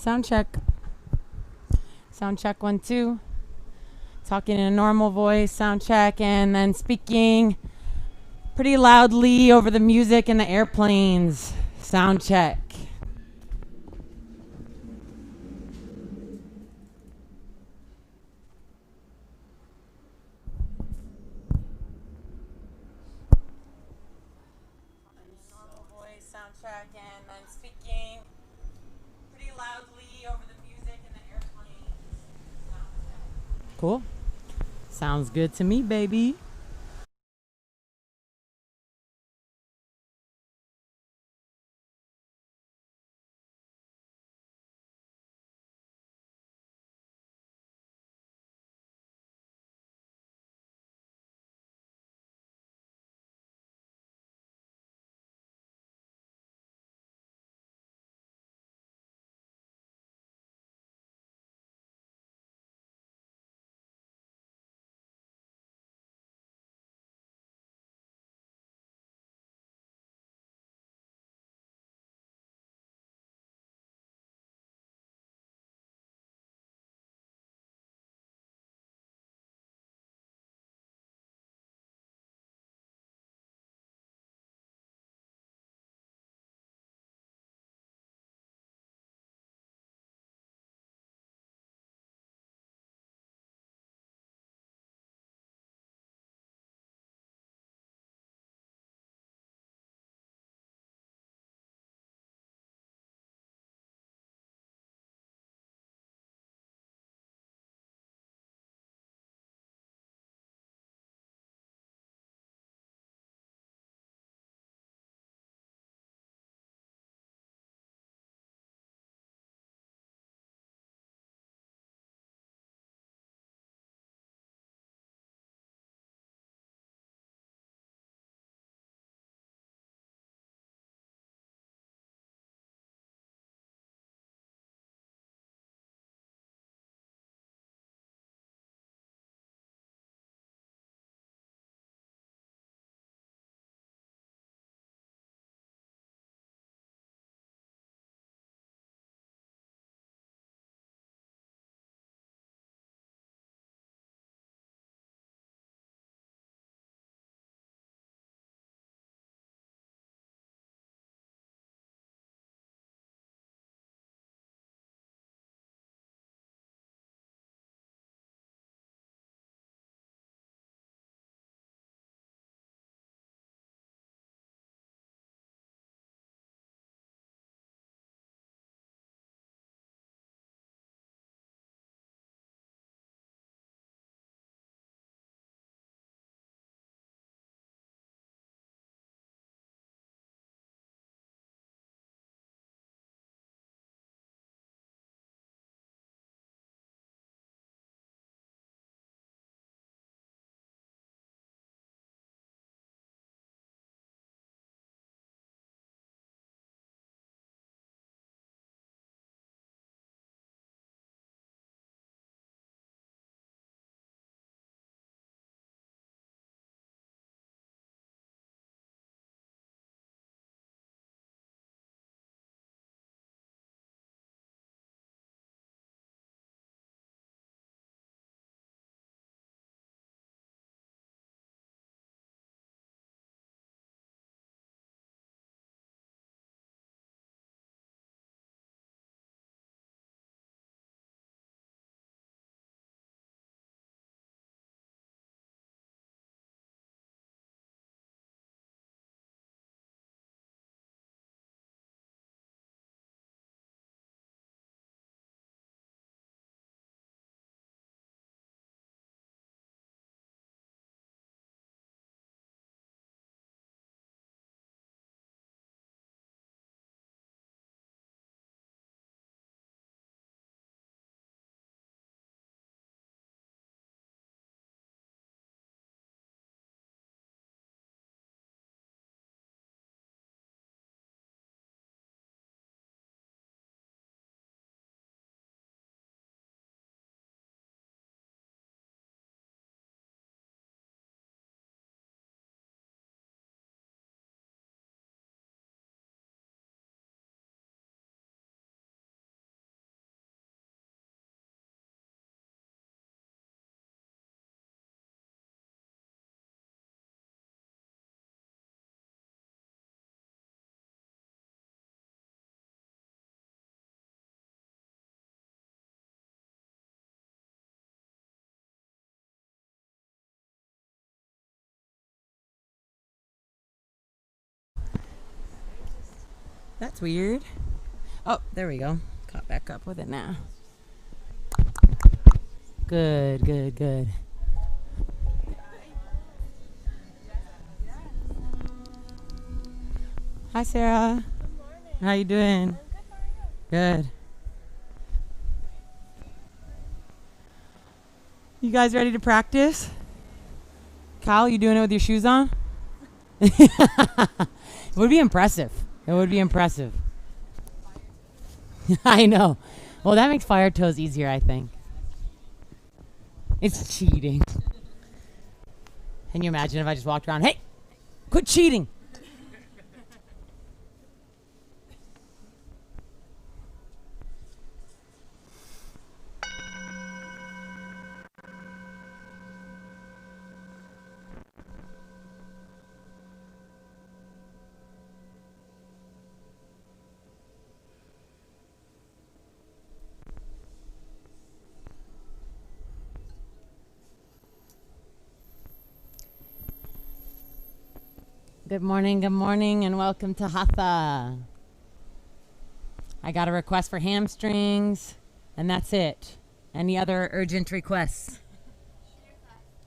Sound check. Sound check 1 2. Talking in a normal voice, sound check, and then speaking pretty loudly over the music in the airplanes. Sound check. Normal voice, sound check, and then speaking pretty loudly over the music in the airplanes. Sound check. Cool. Sounds good to me, baby. That's weird. Oh, there we go. Caught back up with it now. Good, good, good. Hi, Sarah. Good morning. How you doing? I'm good. How are you? Good. You guys ready to practice? Kyle, you doing it with your shoes on? It would be impressive. It would be impressive. I know. Well, that makes fire toes easier, I think. It's cheating. Can you imagine if I just walked around, hey, quit cheating? Good morning, and welcome to Hatha. I got a request for hamstrings, and that's it. Any other urgent requests?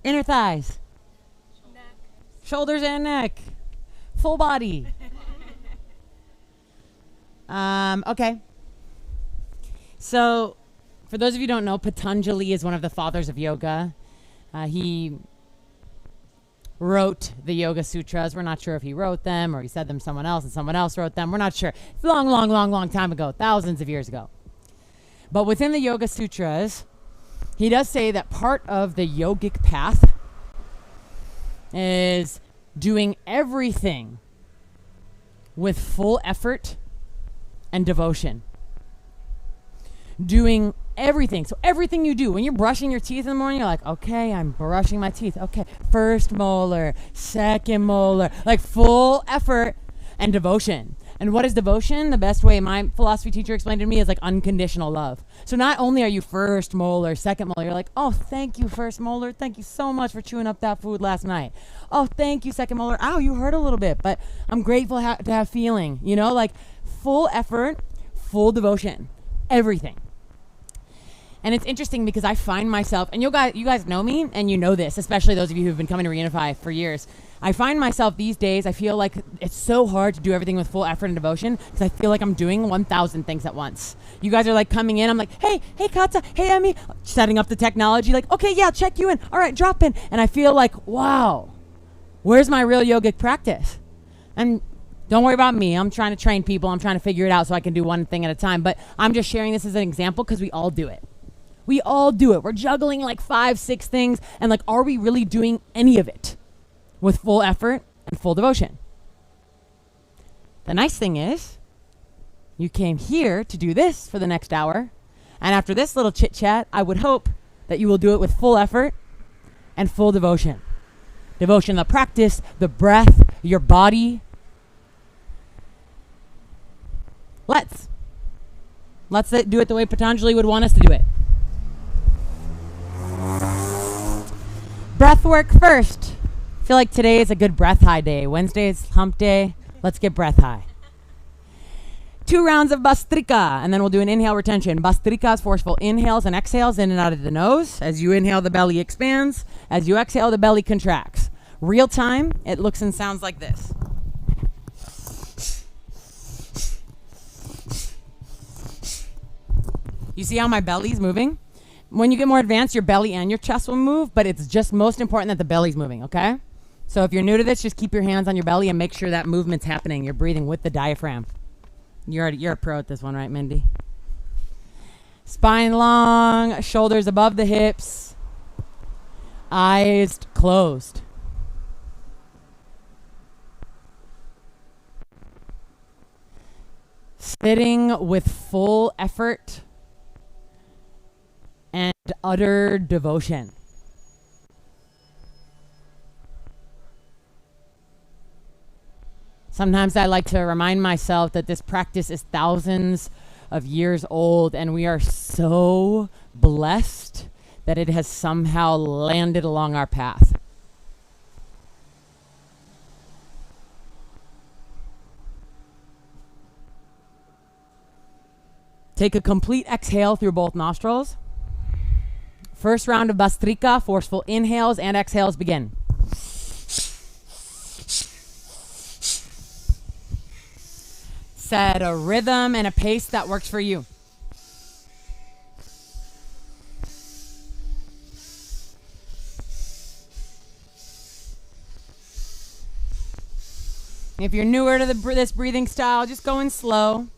Inner thighs. Neck. Shoulders and neck. Full body. Okay. So, for those of you who don't know, Patanjali is one of the fathers of yoga. He wrote the Yoga Sutras. We're not sure if he wrote them or he said them to someone else and someone else wrote them. We're not sure. Long time ago, thousands of years ago. But within the Yoga Sutras, he does say that part of the yogic path is doing everything with full effort and devotion. Doing everything. So everything you do, when you're brushing your teeth in the morning, you're like, okay, I'm brushing my teeth. Okay, first molar, second molar, like full effort and devotion. And what is devotion? The best way my philosophy teacher explained it to me is like unconditional love. So not only are you first molar, second molar, you're like, oh, thank you, first molar. Thank you so much for chewing up that food last night. Oh, thank you, second molar. Ow, you hurt a little bit, but I'm grateful to have feeling, like full effort, full devotion, everything. And it's interesting because I find myself, and you guys know me, and you know this, especially those of you who've been coming to reUnify for years. I find myself these days, I feel like it's so hard to do everything with full effort and devotion because I feel like I'm doing 1,000 things at once. You guys are like coming in, I'm like, hey Katha, hey Emmy, setting up the technology, like, okay, yeah, check you in. All right, drop in. And I feel like, wow, where's my real yogic practice? And don't worry about me. I'm trying to train people. I'm trying to figure it out so I can do one thing at a time. But I'm just sharing this as an example because we all do it. We all do it. We're juggling like 5, 6 things. And like, are we really doing any of it with full effort and full devotion? The nice thing is, you came here to do this for the next hour. And after this little chit chat, I would hope that you will do it with full effort and full devotion. Devotion, the practice, the breath, your body. Let's do it the way Patanjali would want us to do it. Breath work first. I feel like today is a good breath high day. Wednesday is hump day. Let's get breath high. 2 rounds of Bastrika, and then we'll do an inhale retention. Bastrika is forceful inhales and exhales in and out of the nose. As you inhale, the belly expands. As you exhale, the belly contracts. Real time, it looks and sounds like this. You see how my belly's moving? When you get more advanced, your belly and your chest will move, but it's just most important that the belly's moving, okay? So if you're new to this, just keep your hands on your belly and make sure that movement's happening. You're breathing with the diaphragm. You're a pro at this one, right, Mindy? Spine long, shoulders above the hips, eyes closed. Sitting with full effort and utter devotion. Sometimes I like to remind myself that this practice is thousands of years old, and we are so blessed that it has somehow landed along our path. Take a complete exhale through both nostrils. First round of Bastrika, forceful inhales and exhales begin. Set a rhythm and a pace that works for you. If you're newer to this breathing style, just go in slow.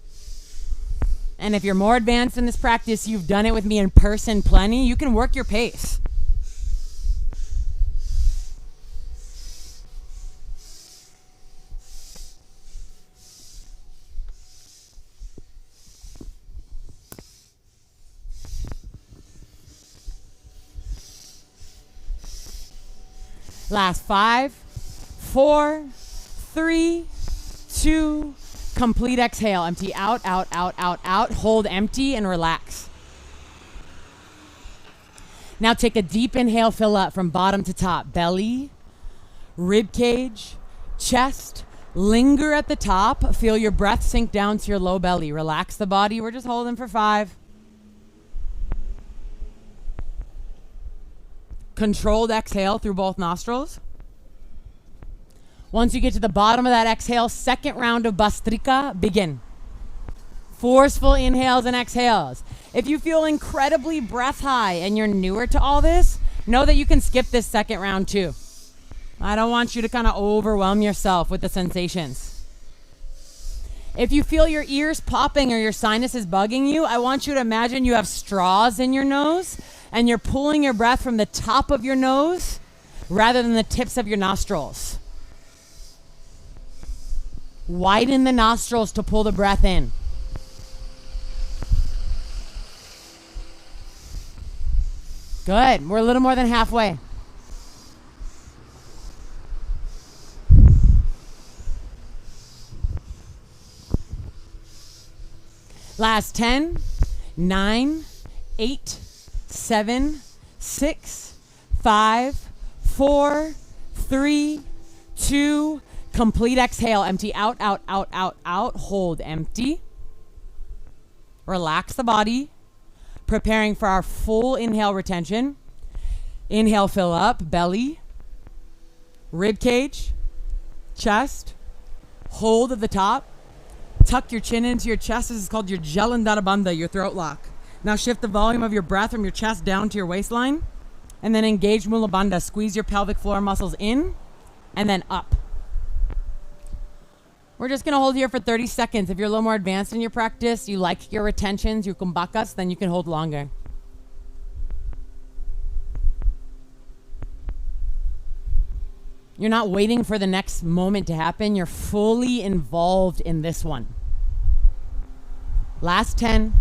And if you're more advanced in this practice, you've done it with me in person plenty, you can work your pace. Last 5, 4, 3, 2, complete exhale. Empty out, out, out, out, out. Hold empty and relax. Now take a deep inhale, fill up from bottom to top. Belly, rib cage, chest. Linger at the top. Feel your breath sink down to your low belly. Relax the body. We're just holding for 5. Controlled exhale through both nostrils. Once you get to the bottom of that exhale, second round of Bastrika, begin. Forceful inhales and exhales. If you feel incredibly breath high and you're newer to all this, know that you can skip this second round too. I don't want you to kind of overwhelm yourself with the sensations. If you feel your ears popping or your sinuses bugging you, I want you to imagine you have straws in your nose and you're pulling your breath from the top of your nose rather than the tips of your nostrils. Widen the nostrils to pull the breath in. Good. We're a little more than halfway. Last 10, 9, 8, 7, 6, 5, 4, 3, 2, complete exhale. Empty out, out, out, out, out. Hold empty. Relax the body. Preparing for our full inhale retention. Inhale, fill up, belly, rib cage, chest. Hold at the top. Tuck your chin into your chest. This is called your Jalandhara Bandha, your throat lock. Now shift the volume of your breath from your chest down to your waistline. And then engage Mula Bandha. Squeeze your pelvic floor muscles in and then up. We're just going to hold here for 30 seconds. If you're a little more advanced in your practice, you like your retentions, your kumbakas, then you can hold longer. You're not waiting for the next moment to happen. You're fully involved in this one. Last 10.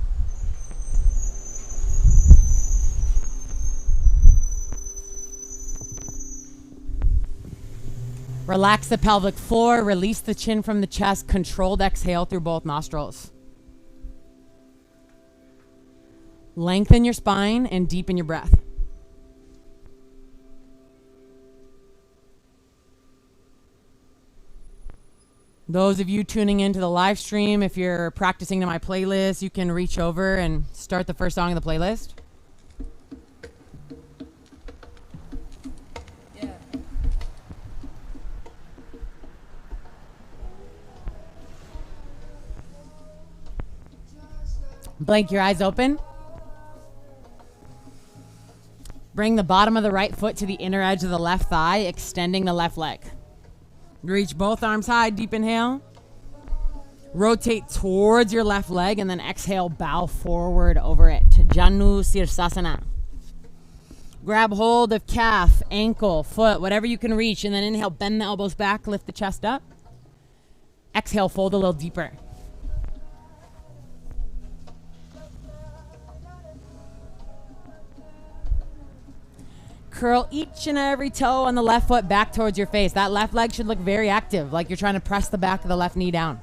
Relax the pelvic floor, release the chin from the chest, controlled exhale through both nostrils. Lengthen your spine and deepen your breath. Those of you tuning into the live stream, if you're practicing to my playlist, you can reach over and start the first song of the playlist. Blink your eyes open. Bring the bottom of the right foot to the inner edge of the left thigh, extending the left leg. Reach both arms high, deep inhale. Rotate towards your left leg and then exhale, bow forward over it. Janu Sirsasana. Grab hold of calf, ankle, foot, whatever you can reach, and then inhale, bend the elbows back, lift the chest up. Exhale, fold a little deeper. Curl each and every toe on the left foot back towards your face. That left leg should look very active, like you're trying to press the back of the left knee down.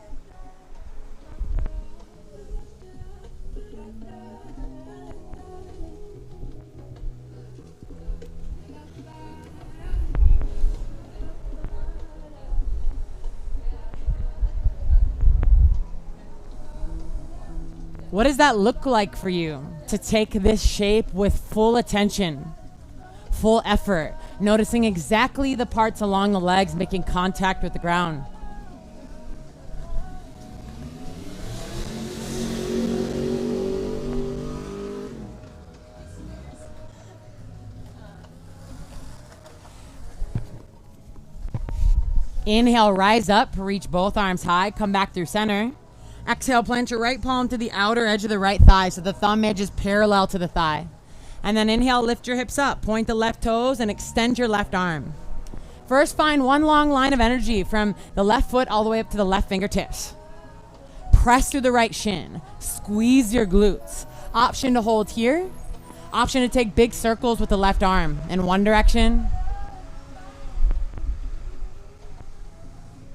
What does that look like for you to take this shape with full attention, full effort, noticing exactly the parts along the legs making contact with the ground? Inhale, rise up, reach both arms high, come back through center. Exhale, plant your right palm to the outer edge of the right thigh so the thumb edge is parallel to the thigh. And then inhale, lift your hips up, point the left toes and extend your left arm. First, find one long line of energy from the left foot all the way up to the left fingertips. Press through the right shin, squeeze your glutes. Option to hold here, option to take big circles with the left arm in one direction,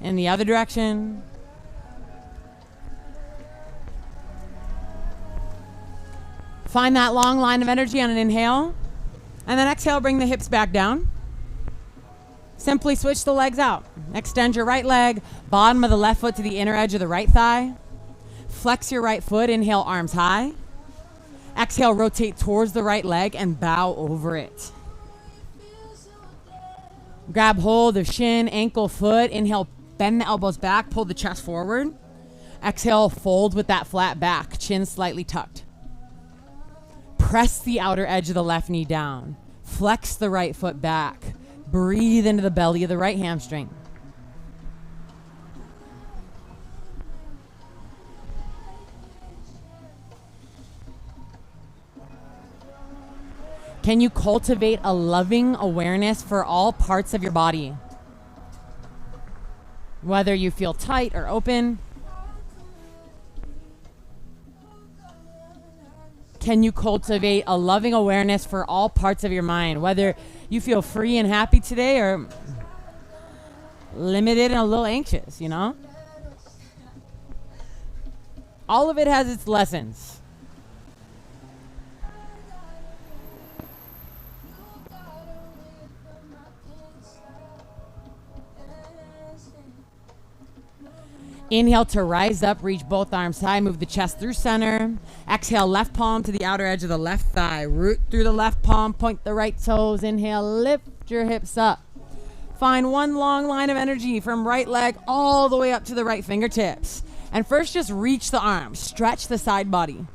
in the other direction. Find that long line of energy on an inhale. And then exhale, bring the hips back down. Simply switch the legs out. Extend your right leg, bottom of the left foot to the inner edge of the right thigh. Flex your right foot, inhale, arms high. Exhale, rotate towards the right leg and bow over it. Grab hold of shin, ankle, foot. Inhale, bend the elbows back, pull the chest forward. Exhale, fold with that flat back, chin slightly tucked. Press the outer edge of the left knee down. Flex the right foot back. Breathe into the belly of the right hamstring. Can you cultivate a loving awareness for all parts of your body? Whether you feel tight or open. Can you cultivate a loving awareness for all parts of your mind? Whether you feel free and happy today or limited and a little anxious, you know? All of it has its lessons. Inhale to rise up, reach both arms high, move the chest through center. Exhale, left palm to the outer edge of the left thigh. Root through the left palm, point the right toes. Inhale, lift your hips up. Find one long line of energy from right leg all the way up to the right fingertips. And first just reach the arms, stretch the side body.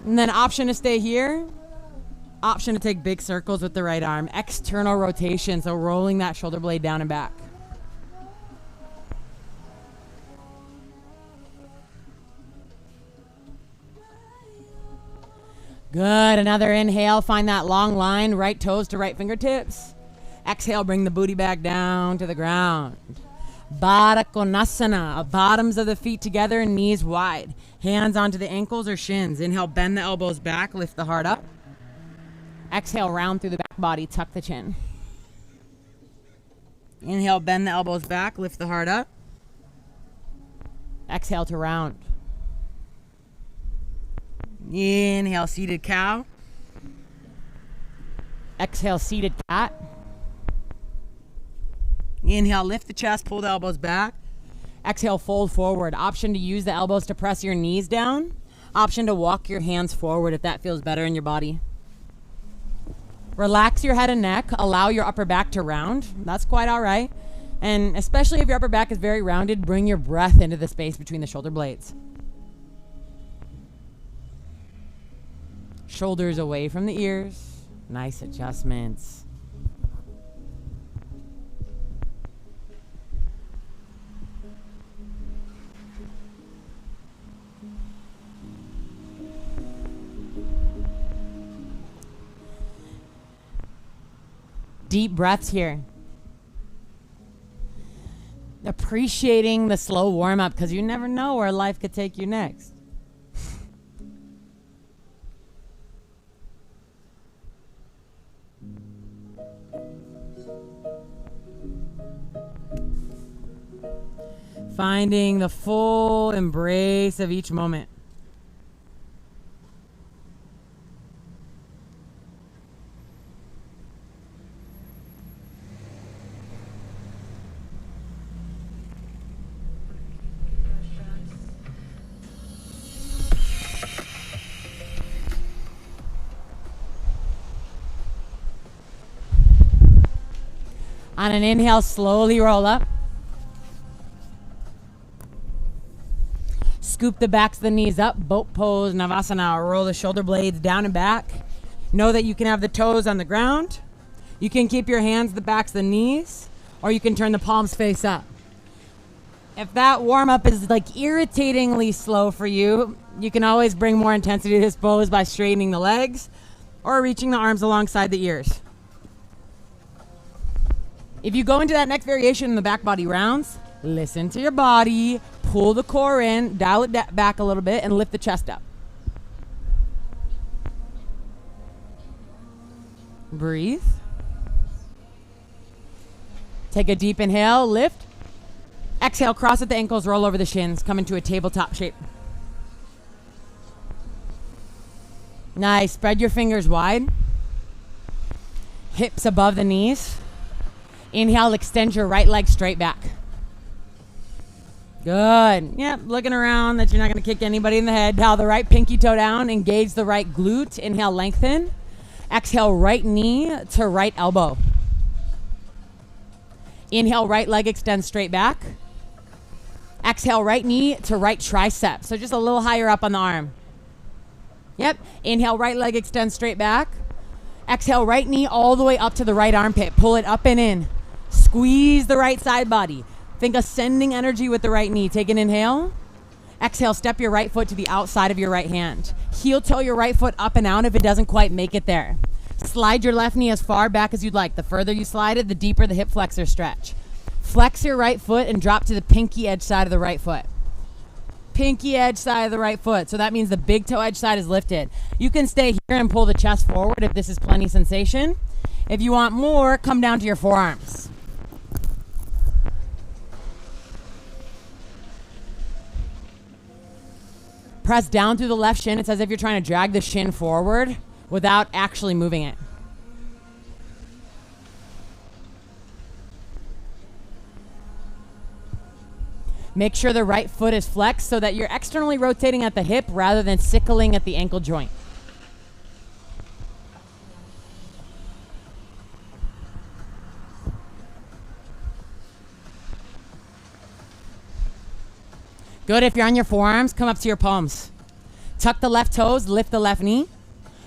And then option to stay here. Option to take big circles with the right arm. External rotation, so rolling that shoulder blade down and back. Good. Another inhale. Find that long line, right toes to right fingertips. Exhale, bring the booty back down to the ground. Baddha Konasana. Bottoms of the feet together, knees wide. Hands onto the ankles or shins. Inhale, bend the elbows back, lift the heart up. Exhale, round through the back body, tuck the chin. Inhale, bend the elbows back, lift the heart up. Exhale to round. Inhale, seated cow. Exhale, seated cat. Inhale, lift the chest, pull the elbows back. Exhale, fold forward. Option to use the elbows to press your knees down. Option to walk your hands forward if that feels better in your body. Relax your head and neck. Allow your upper back to round. That's quite all right. And especially if your upper back is very rounded, bring your breath into the space between the shoulder blades. Shoulders away from the ears. Nice adjustments. Deep breaths here. Appreciating the slow warm-up because you never know where life could take you next. Finding the full embrace of each moment. On an inhale, slowly roll up. Scoop the backs of the knees up, boat pose, Navasana. Roll the shoulder blades down and back. Know that you can have the toes on the ground. You can keep your hands the backs of the knees, or you can turn the palms face up. If that warm-up is like irritatingly slow for you, you can always bring more intensity to this pose by straightening the legs or reaching the arms alongside the ears. If you go into that next variation in the back body rounds, listen to your body, pull the core in, dial it back a little bit, and lift the chest up. Breathe. Take a deep inhale, lift. Exhale, cross at the ankles, roll over the shins, come into a tabletop shape. Nice, spread your fingers wide. Hips above the knees. Inhale, extend your right leg straight back. Good. Yep, looking around that you're not going to kick anybody in the head. Dial the right pinky toe down, engage the right glute. Inhale, lengthen. Exhale, right knee to right elbow. Inhale, right leg extends straight back. Exhale, right knee to right tricep. So just a little higher up on the arm. Yep. Inhale, right leg extends straight back. Exhale, right knee all the way up to the right armpit. Pull it up and in. Squeeze the right side body. Think ascending energy with the right knee. Take an inhale. Exhale, step your right foot to the outside of your right hand. Heel toe your right foot up and out if it doesn't quite make it there. Slide your left knee as far back as you'd like. The further you slide it, the deeper the hip flexor stretch. Flex your right foot and drop to the pinky edge side of the right foot. Pinky edge side of the right foot. So that means the big toe edge side is lifted. You can stay here and pull the chest forward if this is plenty sensation. If you want more, come down to your forearms. Press down through the left shin. It's as if you're trying to drag the shin forward without actually moving it. Make sure the right foot is flexed so that you're externally rotating at the hip rather than sickling at the ankle joint. Good. If you're on your forearms, come up to your palms. Tuck the left toes, lift the left knee.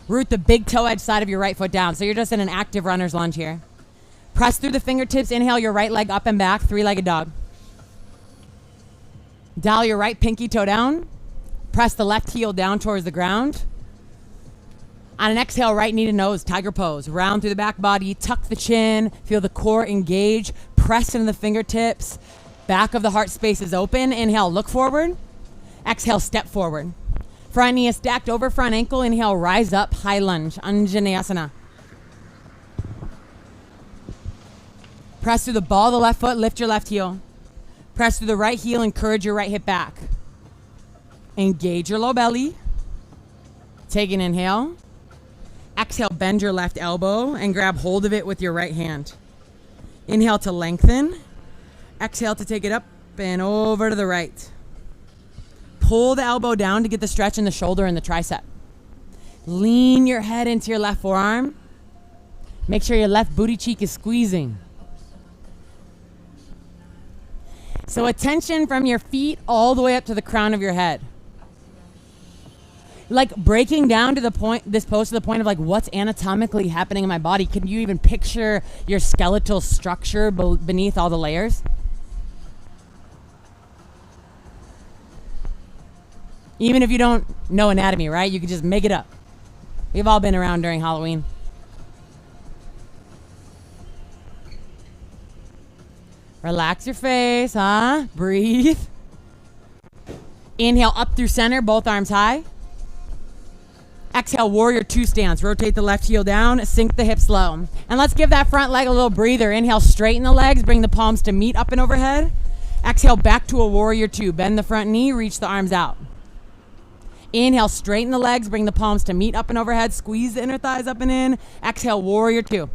Root the big toe edge side of your right foot down. So you're just in an active runner's lunge here. Press through the fingertips. Inhale your right leg up and back, three-legged dog. Dial your right pinky toe down. Press the left heel down towards the ground. On an exhale, right knee to nose, tiger pose. Round through the back body, tuck the chin, feel the core engage, press into the fingertips. Back of the heart space is open. Inhale, look forward. Exhale, step forward. Front knee is stacked over front ankle. Inhale, rise up, high lunge, Anjaneyasana. Press through the ball of the left foot, lift your left heel. Press through the right heel, encourage your right hip back. Engage your low belly. Take an inhale. Exhale, bend your left elbow and grab hold of it with your right hand. Inhale to lengthen. Exhale to take it up and over to the right. Pull the elbow down to get the stretch in the shoulder and the tricep. Lean your head into your left forearm. Make sure your left booty cheek is squeezing. So attention from your feet all the way up to the crown of your head. Like breaking down to the point, this pose to the point of like what's anatomically happening in my body. Can you even picture your skeletal structure beneath all the layers? Even if you don't know anatomy, right? You can just make it up. We've all been around during Halloween. Relax your face, huh? Breathe. Inhale up through center, both arms high. Exhale, warrior two stance. Rotate the left heel down, sink the hips low. And let's give that front leg a little breather. Inhale, straighten the legs, bring the palms to meet up and overhead. Exhale, back to a warrior two. Bend the front knee, reach the arms out. Inhale, straighten the legs, bring the palms to meet up and overhead. Squeeze the inner thighs up and in. Exhale, warrior two.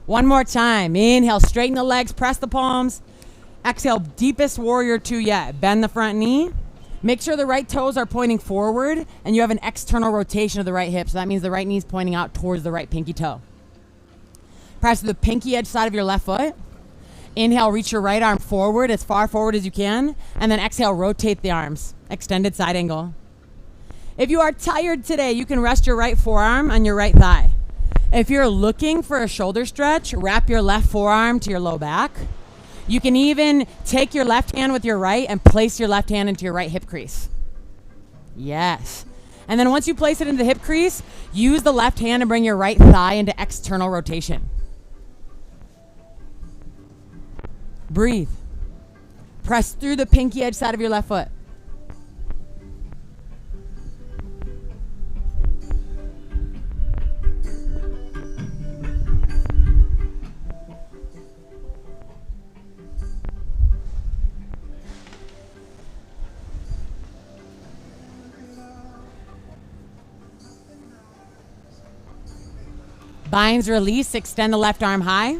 One more time. Inhale, straighten the legs, press the palms. Exhale, deepest warrior two yet. Bend the front knee. Make sure the right toes are pointing forward and you have an external rotation of the right hip. So that means the right knee is pointing out towards the right pinky toe. Press the pinky edge side of your left foot. Inhale, reach your right arm forward, as far forward as you can. And then exhale, rotate the arms. Extended side angle. If you are tired today, you can rest your right forearm on your right thigh. If you're looking for a shoulder stretch, wrap your left forearm to your low back. You can even take your left hand with your right and place your left hand into your right hip crease. Yes. And then once you place it into the hip crease, use the left hand to bring your right thigh into external rotation. Breathe. Press through the pinky edge side of your left foot. Binds, release, extend the left arm high.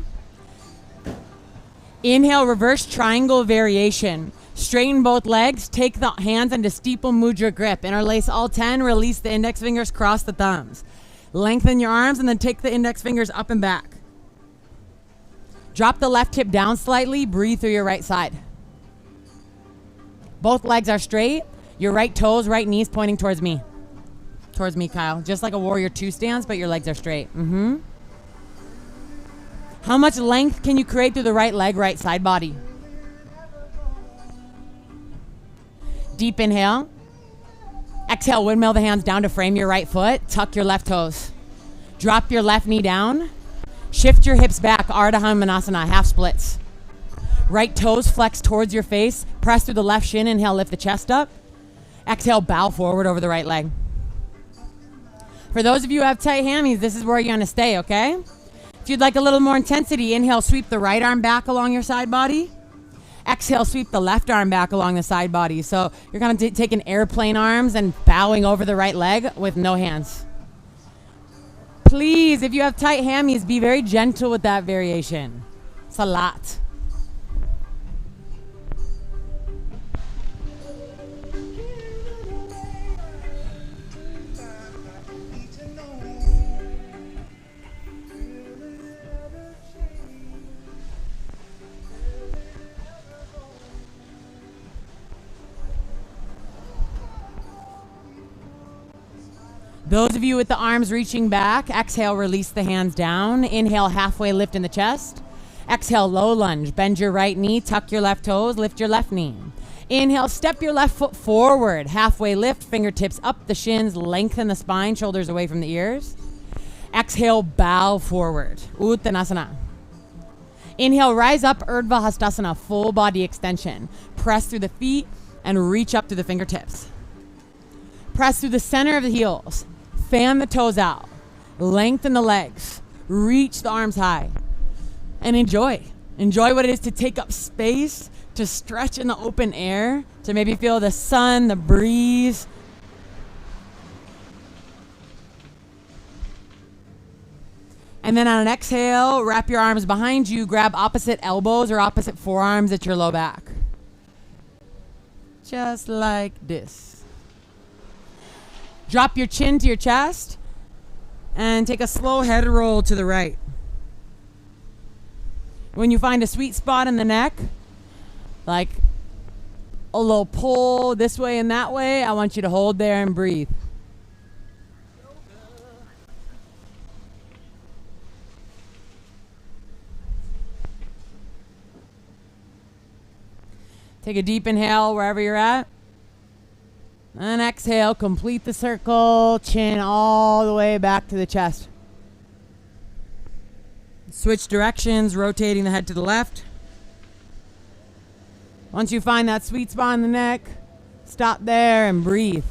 Inhale, reverse triangle variation. Straighten both legs, take the hands into steeple mudra grip. Interlace all 10, release the index fingers, cross the thumbs. Lengthen your arms and then take the index fingers up and back. Drop the left hip down slightly, breathe through your right side. Both legs are straight, your right toes, right knees pointing towards me. Towards me, Kyle. Just like a warrior 2 stance, but your legs are straight. How much length can you create through the right leg, right side body? Deep inhale. Exhale, windmill the hands down to frame your right foot. Tuck your left toes. Drop your left knee down. Shift your hips back, Ardha Hanumanasana, half splits. Right toes flex towards your face. Press through the left shin. Inhale, lift the chest up. Exhale, bow forward over the right leg. For those of you who have tight hammies, this is where you're going to stay, okay? If you'd like a little more intensity, inhale, sweep the right arm back along your side body. Exhale, sweep the left arm back along the side body. So you're going to take an airplane arms and bowing over the right leg with no hands. Please, if you have tight hammies, be very gentle with that variation. It's a lot. Those of you with the arms reaching back, exhale, release the hands down. Inhale, halfway lift in the chest. Exhale, low lunge. Bend your right knee, tuck your left toes, lift your left knee. Inhale, step your left foot forward. Halfway lift, fingertips up the shins, lengthen the spine, shoulders away from the ears. Exhale, bow forward. Uttanasana. Inhale, rise up, Urdhva Hastasana, full body extension. Press through the feet and reach up to the fingertips. Press through the center of the heels. Fan the toes out. Lengthen the legs. Reach the arms high. And enjoy. Enjoy what it is to take up space, to stretch in the open air, to maybe feel the sun, the breeze. And then on an exhale, wrap your arms behind you, grab opposite elbows or opposite forearms at your low back. Just like this. Drop your chin to your chest and take a slow head roll to the right. When you find a sweet spot in the neck, like a little pull this way and that way, I want you to hold there and breathe. Take a deep inhale wherever you're at. And exhale, complete the circle, chin all the way back to the chest. Switch directions, rotating the head to the left. Once you find that sweet spot in the neck, stop there and breathe.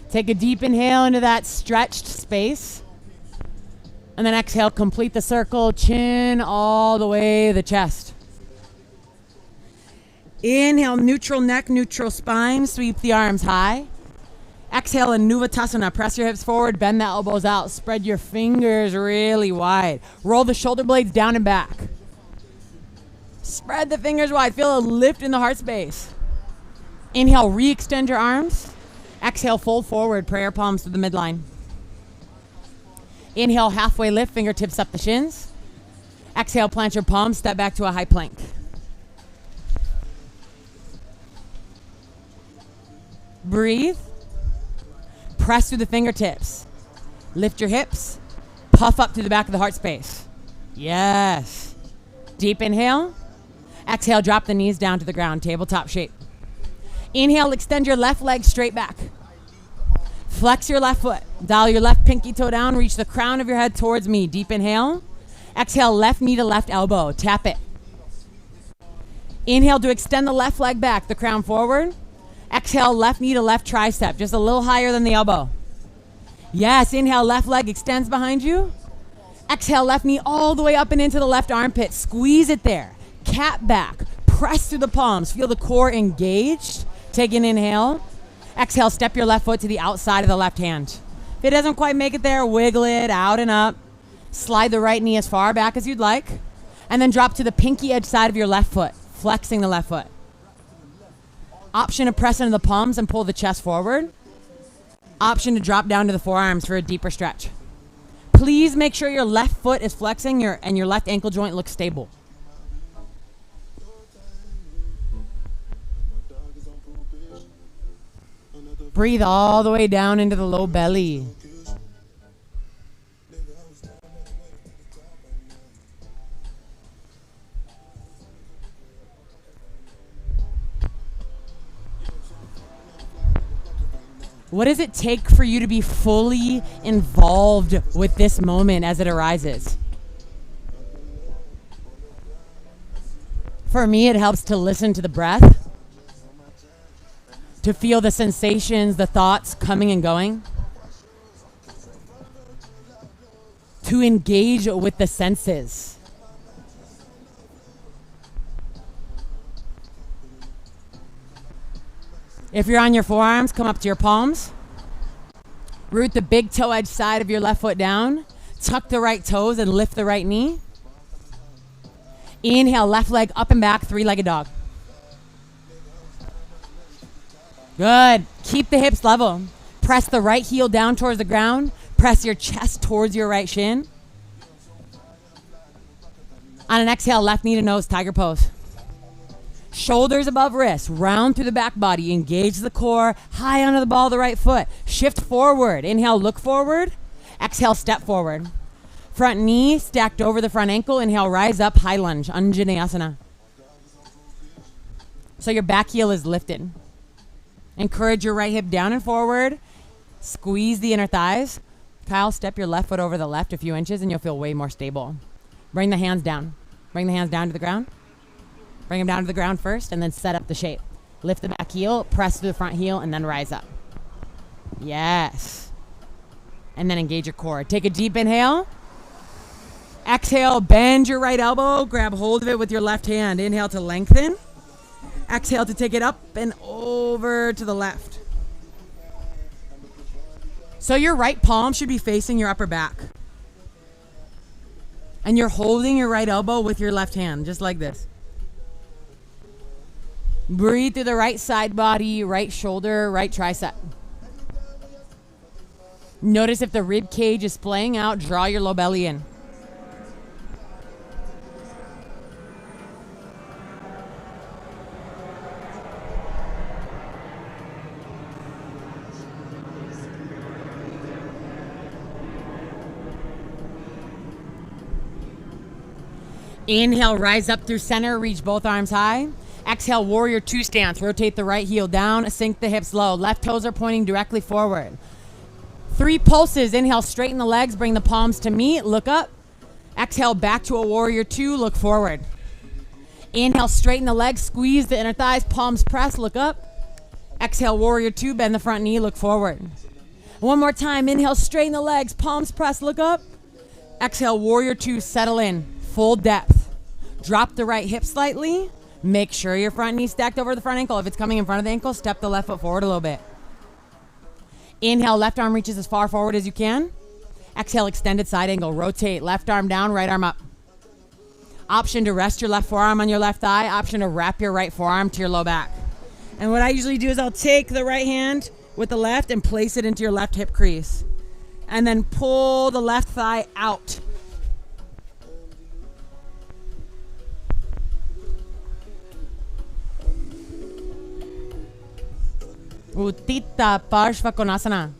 Take a deep inhale into that stretched space. And then exhale, complete the circle, chin all the way to the chest. Inhale, neutral neck, neutral spine, sweep the arms high. Exhale, Anuvatasana. Press your hips forward, bend the elbows out. Spread your fingers really wide. Roll the shoulder blades down and back. Spread the fingers wide. Feel a lift in the heart space. Inhale, re-extend your arms. Exhale, fold forward, prayer palms to the midline. Inhale, halfway lift, fingertips up the shins. Exhale, plant your palms, step back to a high plank. Breathe. Press through the fingertips. Lift your hips. Puff up to the back of the heart space. Yes. Deep inhale. Exhale, drop the knees down to the ground, tabletop shape. Inhale, extend your left leg straight back. Flex your left foot. Dial your left pinky toe down. Reach the crown of your head towards me. Deep inhale. Exhale, left knee to left elbow. Tap it. Inhale to extend the left leg back. The crown forward. Exhale, left knee to left tricep. Just a little higher than the elbow. Yes, inhale, left leg extends behind you. Exhale, left knee all the way up and into the left armpit. Squeeze it there. Cat back. Press through the palms. Feel the core engaged. Take an inhale. Exhale, step your left foot to the outside of the left hand. If it doesn't quite make it there, wiggle it out and up. Slide the right knee as far back as you'd like. And then drop to the pinky edge side of your left foot, flexing the left foot. Option to press into the palms and pull the chest forward. Option to drop down to the forearms for a deeper stretch. Please make sure your left foot is flexing and your left ankle joint looks stable. Breathe all the way down into the low belly. What does it take for you to be fully involved with this moment as it arises? For me, it helps to listen to the breath, to feel the sensations, the thoughts coming and going, to engage with the senses. If you're on your forearms, come up to your palms. Root the big toe edge side of your left foot down. Tuck the right toes and lift the right knee. Inhale, left leg up and back, three-legged dog. Good. Keep the hips level. Press the right heel down towards the ground. Press your chest towards your right shin. On an exhale, left knee to nose, tiger pose. Shoulders above wrists, round through the back body, engage the core, high onto the ball of the right foot. Shift forward. Inhale, look forward. Exhale, step forward. Front knee stacked over the front ankle. Inhale, rise up, high lunge, Anjaneyasana. So your back heel is lifted. Encourage your right hip down and forward. Squeeze the inner thighs. Kyle, step your left foot over the left a few inches and you'll feel way more stable. Bring the hands down. Bring the hands down to the ground. Bring them down to the ground first and then set up the shape. Lift the back heel, press through the front heel, and then rise up. Yes. And then engage your core. Take a deep inhale. Exhale, bend your right elbow. Grab hold of it with your left hand. Inhale to lengthen. Exhale to take it up and over to the left. So your right palm should be facing your upper back. And you're holding your right elbow with your left hand, just like this. Breathe through the right side body, right shoulder, right tricep. Notice if the rib cage is splaying out, draw your low belly in. Inhale, rise up through center, reach both arms high. Exhale, warrior two stance. Rotate the right heel down, sink the hips low. Left toes are pointing directly forward. 3 pulses. Inhale, straighten the legs, bring the palms to meet, look up. Exhale, back to a warrior two, look forward. Inhale, straighten the legs, squeeze the inner thighs, palms press, look up. Exhale, warrior two, bend the front knee, look forward. One more time. Inhale, straighten the legs, palms press, look up. Exhale, warrior two, settle in, full depth. Drop the right hip slightly. Make sure your front knee stacked over the front ankle. If it's coming in front of the ankle, step the left foot forward a little bit. Inhale, left arm reaches as far forward as you can. Exhale, extended side angle. Rotate, left arm down, right arm up. Option to rest your left forearm on your left thigh. Option to wrap your right forearm to your low back. And what I usually do is I'll take the right hand with the left and place it into your left hip crease. And then pull the left thigh out. Uttita Parshva Konasana.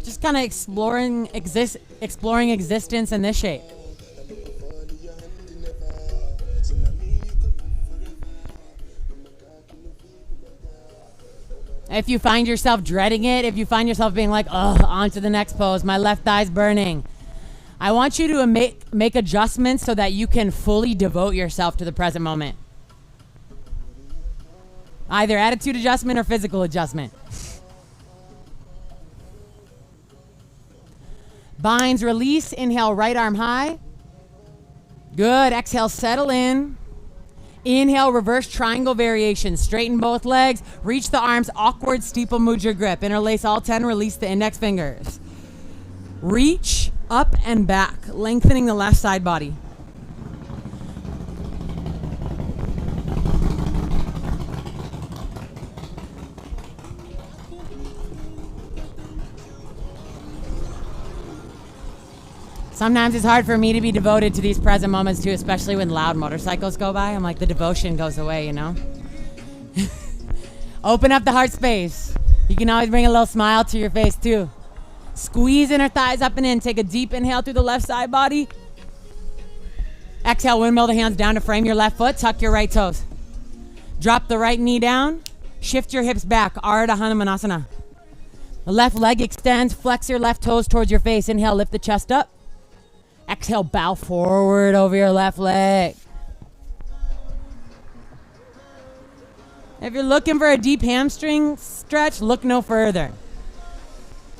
Just kind of exploring existence in this shape. If you find yourself dreading it, if you find yourself being like, ugh, on to the next pose, my left thigh's burning, I want you to make adjustments so that you can fully devote yourself to the present moment. Either attitude adjustment or physical adjustment. Binds, release, inhale, right arm high. Good, exhale, settle in. Inhale, reverse triangle variation. Straighten both legs, reach the arms, awkward steeple mudra grip. Interlace all 10, release the index fingers. Reach up and back, lengthening the left side body. Sometimes it's hard for me to be devoted to these present moments too, especially when loud motorcycles go by. I'm like, the devotion goes away, you know? Open up the heart space. You can always bring a little smile to your face too. Squeeze inner thighs up and in. Take a deep inhale through the left side body. Exhale, windmill the hands down to frame your left foot. Tuck your right toes. Drop the right knee down. Shift your hips back. Ardha Hanumanasana. The left leg extends. Flex your left toes towards your face. Inhale, lift the chest up. Exhale, bow forward over your left leg. If you're looking for a deep hamstring stretch, look no further.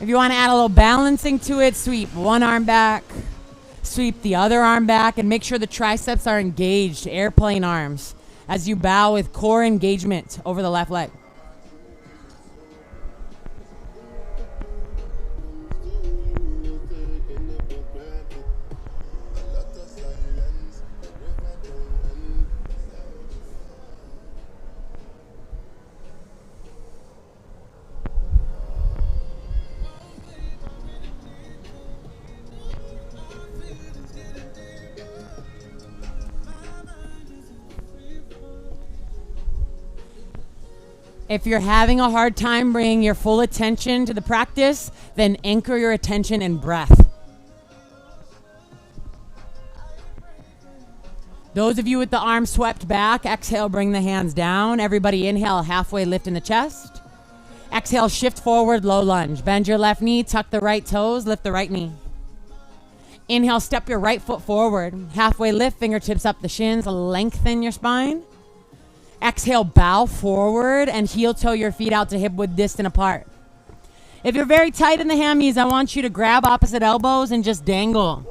If you want to add a little balancing to it, sweep one arm back, sweep the other arm back, and make sure the triceps are engaged, airplane arms, as you bow with core engagement over the left leg. If you're having a hard time bringing your full attention to the practice, then anchor your attention in breath. Those of you with the arms swept back, exhale, bring the hands down. Everybody inhale, halfway lift in the chest. Exhale, shift forward, low lunge. Bend your left knee, tuck the right toes, lift the right knee. Inhale, step your right foot forward. Halfway lift, fingertips up the shins, lengthen your spine. Exhale, bow forward and heel toe your feet out to hip width distant apart. If you're very tight in the hammies, I want you to grab opposite elbows and just dangle.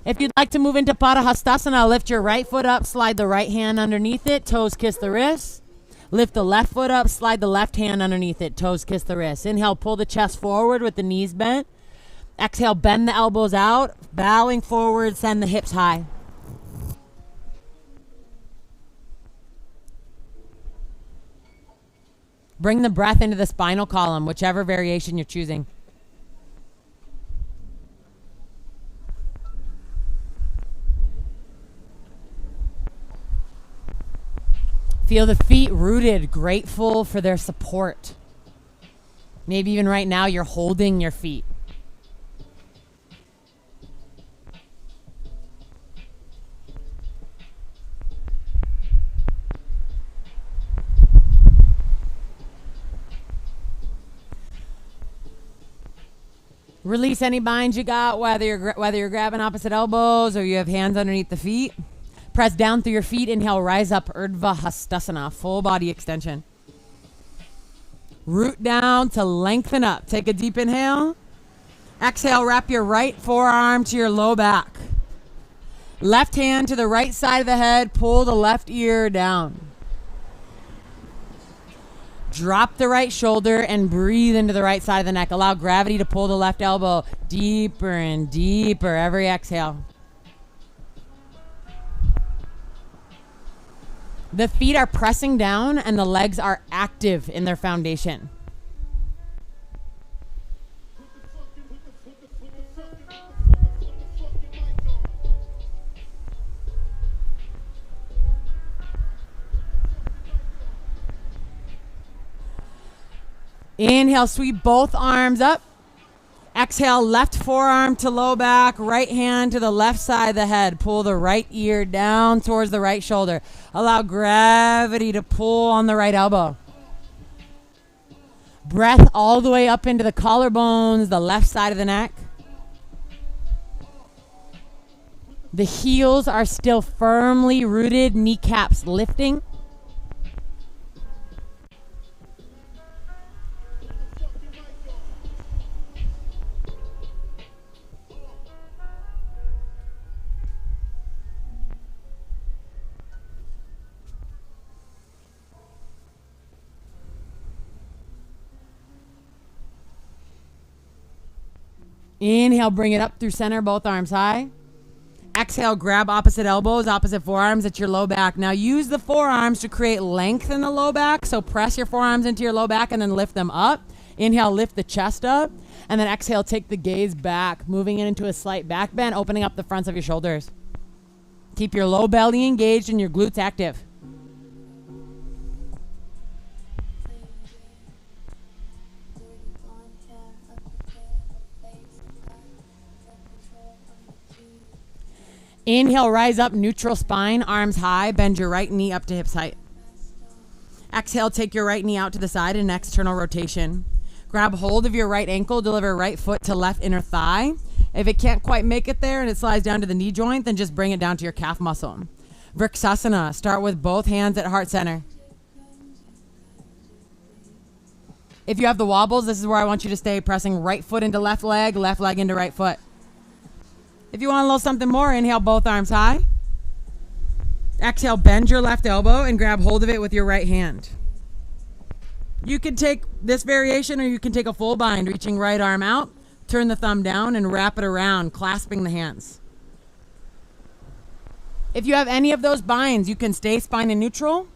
If you'd like to move into Padahastasana, lift your right foot up, slide the right hand underneath it, toes kiss the wrist. Lift the left foot up, slide the left hand underneath it, toes kiss the wrist. Inhale, pull the chest forward with the knees bent. Exhale, bend the elbows out, bowing forward, send the hips high. Bring the breath into the spinal column, whichever variation you're choosing. Feel the feet rooted, grateful for their support. Maybe even right now you're holding your feet. Release any binds you got, whether you're grabbing opposite elbows or you have hands underneath the feet. Press down through your feet. Inhale, rise up, Urdhva Hastasana, full body extension. Root down to lengthen up. Take a deep inhale. Exhale, wrap your right forearm to your low back. Left hand to the right side of the head, pull the left ear down. Drop the right shoulder and breathe into the right side of the neck. Allow gravity to pull the left elbow deeper and deeper every exhale. The feet are pressing down and the legs are active in their foundation. Inhale, sweep both arms up. Exhale, left forearm to low back, right hand to the left side of the head. Pull the right ear down towards the right shoulder. Allow gravity to pull on the right elbow. Breath all the way up into the collarbones, the left side of the neck. The heels are still firmly rooted, kneecaps lifting. Inhale, bring it up through center, both arms high. Exhale, grab opposite elbows, opposite forearms at your low back. Now use the forearms to create length in the low back. So press your forearms into your low back and then lift them up. Inhale, lift the chest up. And then exhale, take the gaze back, moving it into a slight back bend, opening up the fronts of your shoulders. Keep your low belly engaged and your glutes active. Inhale, rise up, neutral spine, arms high, bend your right knee up to hips height. Exhale, take your right knee out to the side in external rotation. Grab hold of your right ankle, deliver right foot to left inner thigh. If it can't quite make it there and it slides down to the knee joint, then just bring it down to your calf muscle. Vriksasana, start with both hands at heart center. If you have the wobbles, this is where I want you to stay, pressing right foot into left leg into right foot. If you want a little something more, inhale, both arms high. Exhale, bend your left elbow and grab hold of it with your right hand. You can take this variation or you can take a full bind, reaching right arm out, turn the thumb down and wrap it around, clasping the hands. If you have any of those binds, you can stay spine in neutral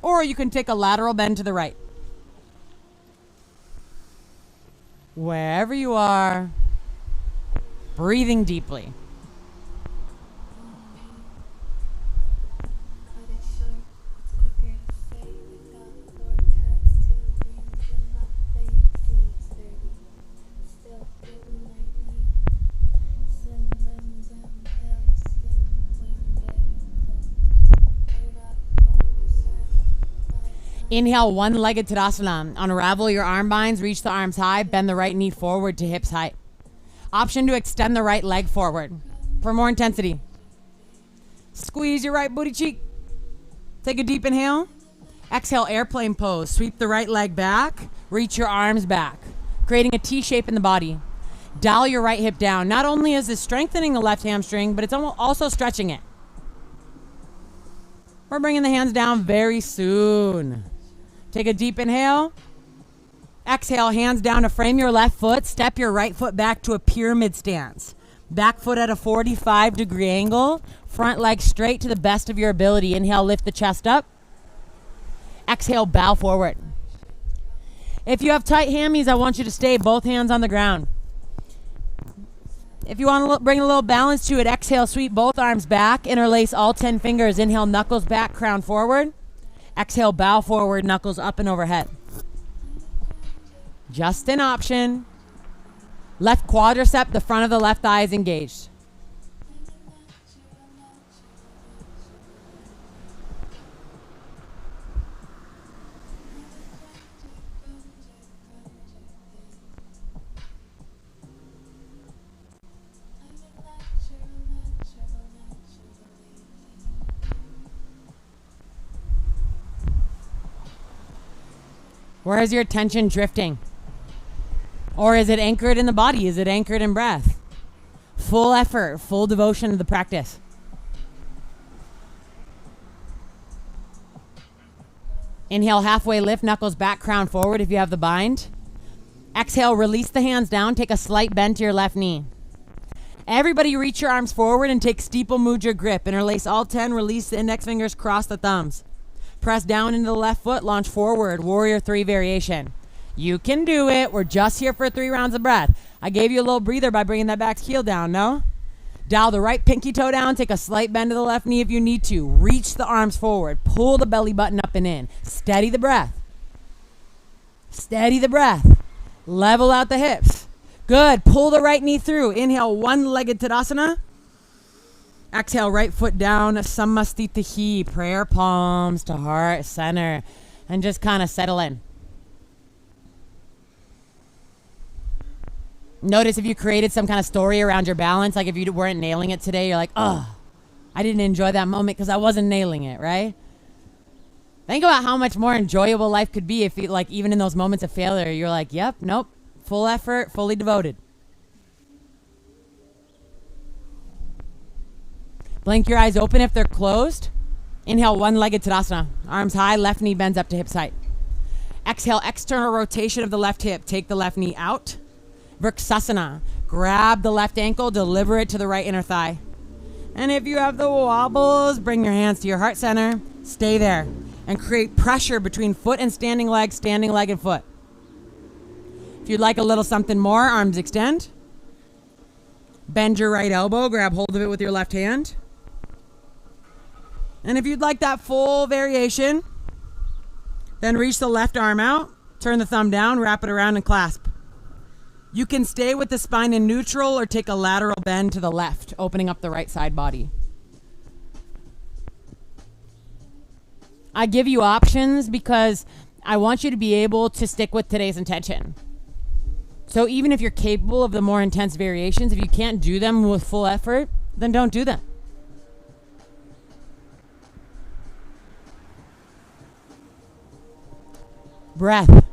or you can take a lateral bend to the right. Wherever you are, breathing deeply. Inhale, one-legged Tadasana. Unravel your arm binds, reach the arms high, bend the right knee forward to hips height. Option to extend the right leg forward for more intensity. Squeeze your right booty cheek. Take a deep inhale. Exhale, airplane pose. Sweep the right leg back. Reach your arms back, creating a T shape in the body. Dial your right hip down. Not only is this strengthening the left hamstring, but it's also stretching it. We're bringing the hands down very soon. Take a deep inhale. Exhale, hands down to frame your left foot. Step your right foot back to a pyramid stance. Back foot at a 45-degree angle. Front leg straight to the best of your ability. Inhale, lift the chest up. Exhale, bow forward. If you have tight hammies, I want you to stay both hands on the ground. If you want to bring a little balance to it, exhale, sweep both arms back. Interlace all 10 fingers. Inhale, knuckles back, crown forward. Exhale, bow forward, knuckles up and overhead. Just an option. Left quadricep, the front of the left thigh is engaged. Where is your attention drifting? Or is it anchored in the body? Is it anchored in breath? Full effort, full devotion to the practice. Inhale, halfway lift, knuckles back, crown forward if you have the bind. Exhale, release the hands down. Take a slight bend to your left knee. Everybody reach your arms forward and take steeple mudra grip. Interlace all 10, release the index fingers, cross the thumbs. Press down into the left foot, launch forward, warrior 3 variation. You can do it. We're just here for 3 rounds of breath. I gave you a little breather by bringing that back heel down, no? Dial the right pinky toe down, take a slight bend to the left knee if you need to. Reach the arms forward, pull the belly button up and in. Steady the breath. Steady the breath. Level out the hips. Good, pull the right knee through. Inhale, one-legged Tadasana. Exhale, right foot down, Samastitihi, prayer palms to heart center. And just kind of settle in. Notice if you created some kind of story around your balance, like if you weren't nailing it today, you're like, oh, I didn't enjoy that moment because I wasn't nailing it, right? Think about how much more enjoyable life could be if you, like, even in those moments of failure, you're like, yep, nope, full effort, fully devoted. Blink your eyes open if they're closed. Inhale, one-legged Tadasana. Arms high, left knee bends up to hips height. Exhale, external rotation of the left hip. Take the left knee out. Vrksasana. Grab the left ankle, deliver it to the right inner thigh. And if you have the wobbles, bring your hands to your heart center. Stay there and create pressure between foot and standing leg and foot. If you'd like a little something more, arms extend. Bend your right elbow, grab hold of it with your left hand. And if you'd like that full variation, then reach the left arm out, turn the thumb down, wrap it around and clasp. You can stay with the spine in neutral or take a lateral bend to the left, opening up the right side body. I give you options because I want you to be able to stick with today's intention. So even if you're capable of the more intense variations, if you can't do them with full effort, then don't do them. Breath.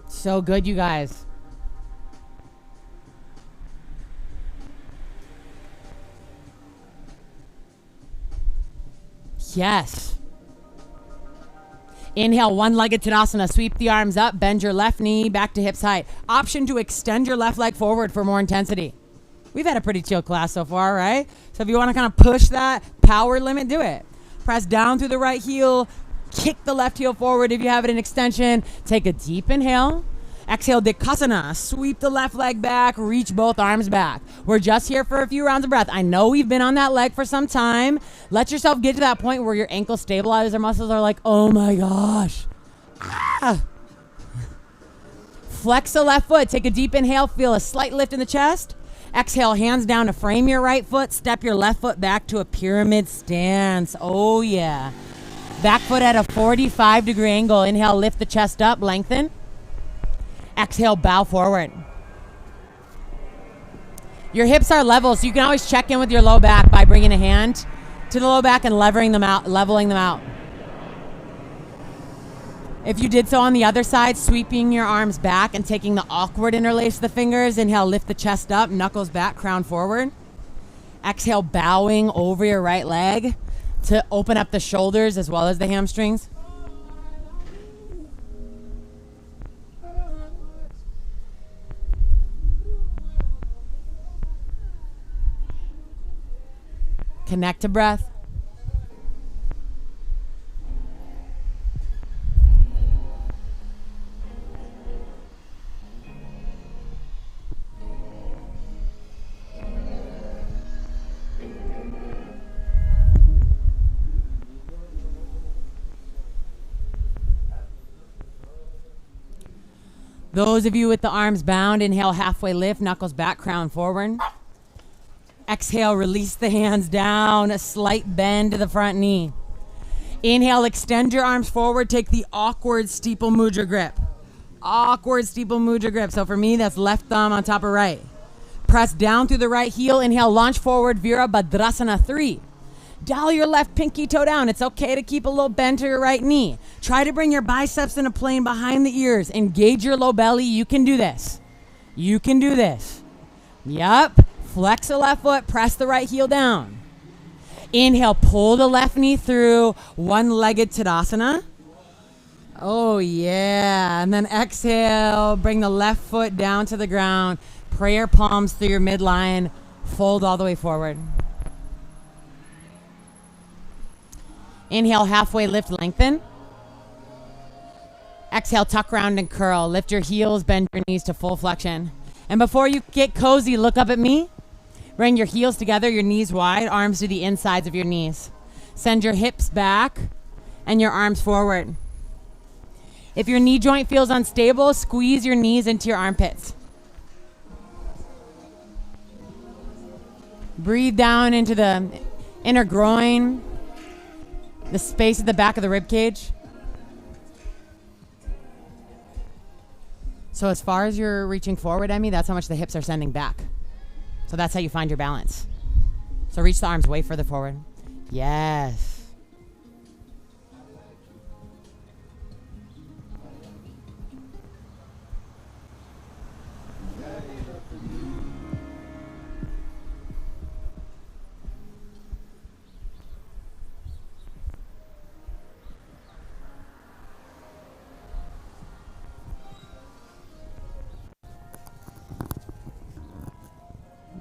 So good, you guys. Yes. Inhale, one-legged Tadasana. Sweep the arms up, bend your left knee back to hips height. Option to extend your left leg forward for more intensity. We've had a pretty chill class so far, right? So if you want to kind of push that power limit, do it. Press down through the right heel. Kick the left heel forward if you have it in extension. Take a deep inhale. Exhale, Dikasana. Sweep the left leg back. Reach both arms back. We're just here for a few rounds of breath. I know we've been on that leg for some time. Let yourself get to that point where your ankle stabilizer muscles are like, oh my gosh. Ah. Flex the left foot. Take a deep inhale. Feel a slight lift in the chest. Exhale, hands down to frame your right foot. Step your left foot back to a pyramid stance. Oh yeah. Back foot at a 45-degree angle. Inhale, lift the chest up, lengthen. Exhale, bow forward. Your hips are level, so you can always check in with your low back by bringing a hand to the low back and leveling them out. If you did so on the other side, sweeping your arms back and taking the awkward interlace of the fingers. Inhale, lift the chest up, knuckles back, crown forward. Exhale, bowing over your right leg to open up the shoulders as well as the hamstrings. Connect to breath. Those of you with the arms bound, inhale, halfway lift, knuckles back, crown forward. Exhale, release the hands down, a slight bend to the front knee. Inhale, extend your arms forward, take the awkward steeple mudra grip. Awkward steeple mudra grip. So for me, that's left thumb on top of right. Press down through the right heel. Inhale, launch forward, Virabhadrasana 3. Dial your left pinky toe down. It's okay to keep a little bend to your right knee. Try to bring your biceps in a plane behind the ears. Engage your low belly. You can do this. You can do this. Yup. Flex the left foot, press the right heel down. Inhale, pull the left knee through, one-legged Tadasana. Oh, yeah. And then exhale, bring the left foot down to the ground. Prayer palms through your midline. Fold all the way forward. Inhale, halfway lift, lengthen. Exhale, tuck round and curl. Lift your heels, bend your knees to full flexion. And before you get cozy, look up at me. Bring your heels together, your knees wide, arms to the insides of your knees. Send your hips back and your arms forward. If your knee joint feels unstable, squeeze your knees into your armpits. Breathe down into the inner groin, the space at the back of the rib cage. So as far as you're reaching forward, Emmy, that's how much the hips are sending back. So that's how you find your balance. So reach the arms way further forward. Yes.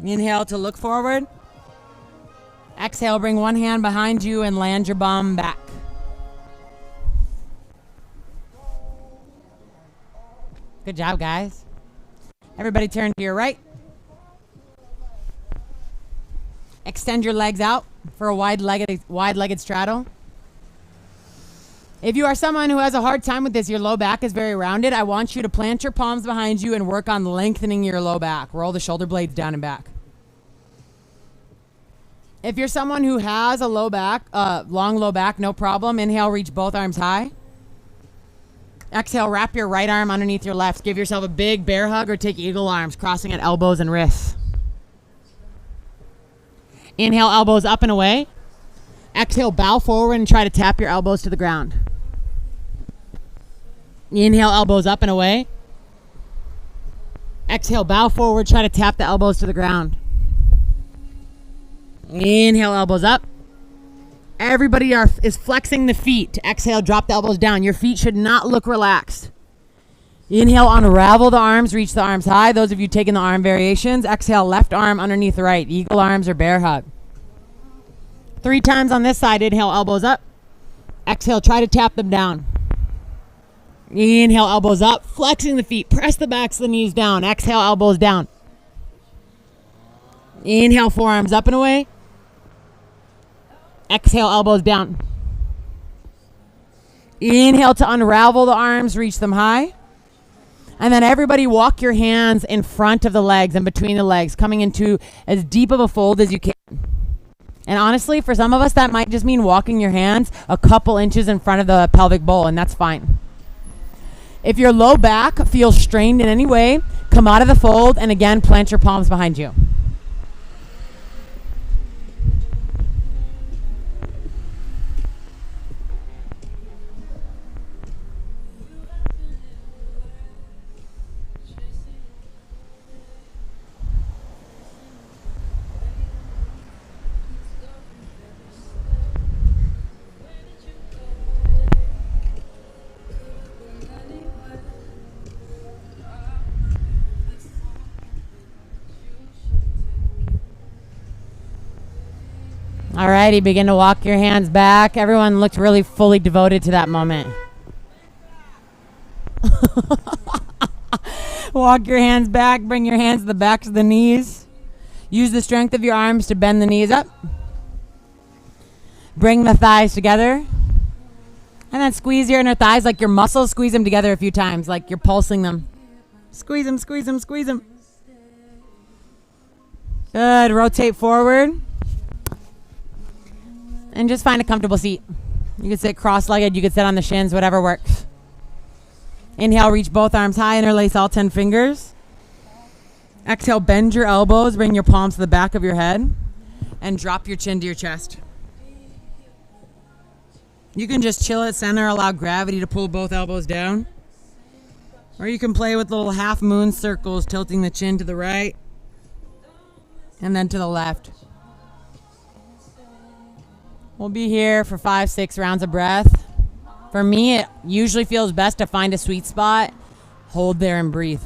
Inhale to look forward. Exhale, bring one hand behind you and land your bum back. Good job, guys. Everybody turn to your right. Extend your legs out for a wide-legged straddle. If you are someone who has a hard time with this, your low back is very rounded, I want you to plant your palms behind you and work on lengthening your low back. Roll the shoulder blades down and back. If you're someone who has a low back, long low back, no problem. Inhale, reach both arms high. Exhale, wrap your right arm underneath your left. Give yourself a big bear hug or take eagle arms, crossing at elbows and wrists. Inhale, elbows up and away. Exhale, bow forward and try to tap your elbows to the ground. Inhale, elbows up and away. Exhale, bow forward, try to tap the elbows to the ground. Inhale, elbows up. Everybody is flexing the feet. Exhale, drop the elbows down. Your feet should not look relaxed. Inhale, unravel the arms, reach the arms high. Those of you taking the arm variations, exhale, left arm underneath the right. Eagle arms or bear hug. 3 times on this side. Inhale, elbows up. Exhale, try to tap them down. Inhale, elbows up, flexing the feet. Press the backs of the knees down. Exhale, elbows down. Inhale, forearms up and away. Exhale, elbows down. Inhale to unravel the arms, reach them high. And then everybody walk your hands in front of the legs and between the legs, coming into as deep of a fold as you can. And honestly, for some of us, that might just mean walking your hands a couple inches in front of the pelvic bowl, and that's fine. If your low back feels strained in any way, come out of the fold and again, plant your palms behind you. Alrighty, begin to walk your hands back. Everyone looked really fully devoted to that moment. Walk your hands back. Bring your hands to the backs of the knees. Use the strength of your arms to bend the knees up. Bring the thighs together. And then squeeze your inner thighs like your muscles. Squeeze them together a few times, like you're pulsing them. Squeeze them, squeeze them, squeeze them. Good. Rotate forward. And just find a comfortable seat. You can sit cross-legged. You can sit on the shins, whatever works. Inhale, reach both arms high. Interlace all 10 fingers. Exhale, bend your elbows. Bring your palms to the back of your head. And drop your chin to your chest. You can just chill at center. Allow gravity to pull both elbows down. Or you can play with little half moon circles, tilting the chin to the right. And then to the left. We'll be here for 5-6 rounds of breath. For me, it usually feels best to find a sweet spot, hold there and breathe.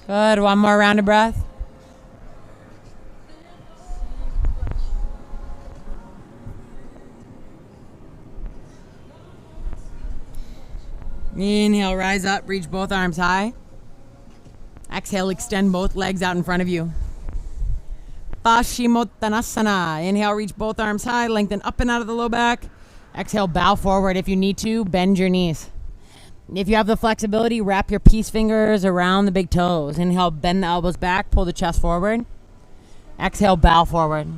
Good. One more round of breath. Inhale, rise up, reach both arms high. Exhale, extend both legs out in front of you. Paschimottanasana. Inhale, reach both arms high, lengthen up and out of the low back. Exhale, bow forward. If you need to, bend your knees. If you have the flexibility, wrap your peace fingers around the big toes. Inhale, bend the elbows back, pull the chest forward. Exhale, bow forward.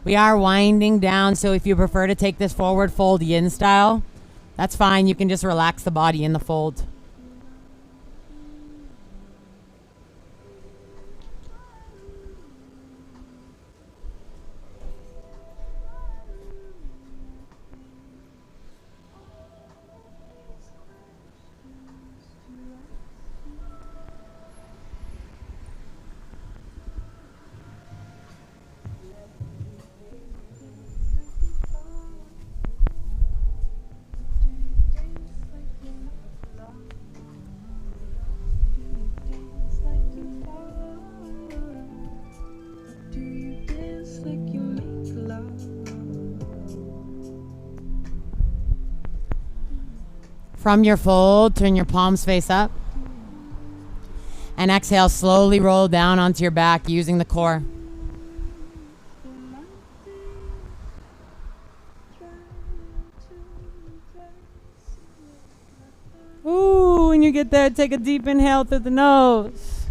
We are winding down, so if you prefer to take this forward fold yin style, that's fine. You can just relax the body in the fold. From your fold, turn your palms face up. And exhale, slowly roll down onto your back using the core. Ooh, when you get there, take a deep inhale through the nose.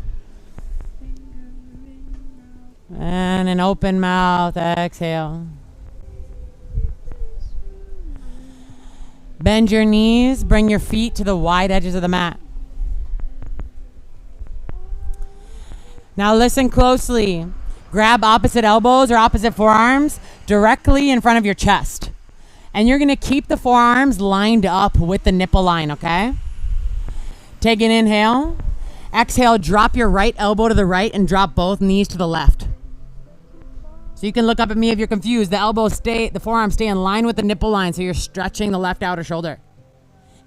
And an open mouth, exhale. Bend your knees, bring your feet to the wide edges of the mat. Now listen closely. Grab opposite elbows or opposite forearms directly in front of your chest. And you're going to keep the forearms lined up with the nipple line, okay? Take an inhale. Exhale, drop your right elbow to the right and drop both knees to the left. So you can look up at me if you're confused. The forearms stay in line with the nipple line, so you're stretching the left outer shoulder.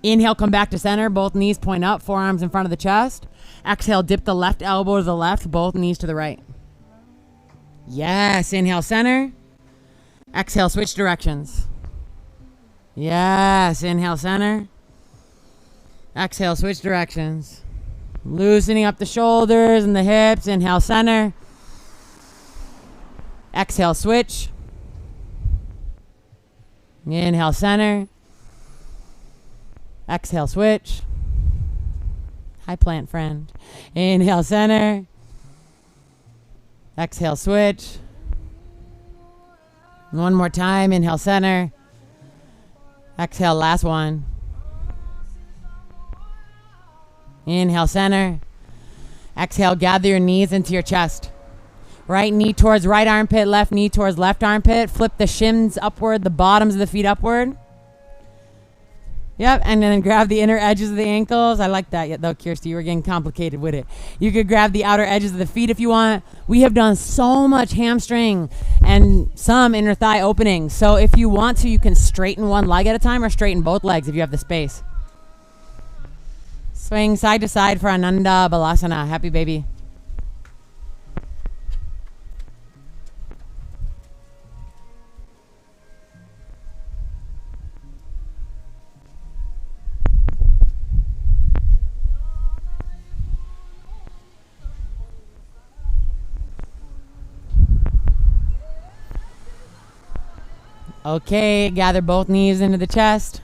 Inhale, come back to center. Both knees point up, forearms in front of the chest. Exhale, dip the left elbow to the left, both knees to the right. Yes, inhale, center. Exhale, switch directions. Yes, inhale, center. Exhale, switch directions. Loosening up the shoulders and the hips. Inhale, center. Exhale, switch. Inhale, center. Exhale, switch. Hi, plant friend. Inhale, center. Exhale, switch. One more time. Inhale, center. Exhale, last one. Inhale, center. Exhale, gather your knees into your chest. Right knee towards right armpit, left knee towards left armpit. Flip the shins upward, the bottoms of the feet upward. Yep, and then grab the inner edges of the ankles. I like that, yet though, Kirsty, you were getting complicated with it. You could grab the outer edges of the feet if you want. We have done so much hamstring and some inner thigh opening. So if you want to, you can straighten one leg at a time or straighten both legs if you have the space. Swing side to side for Ananda Balasana. Happy baby. Okay, gather both knees into the chest.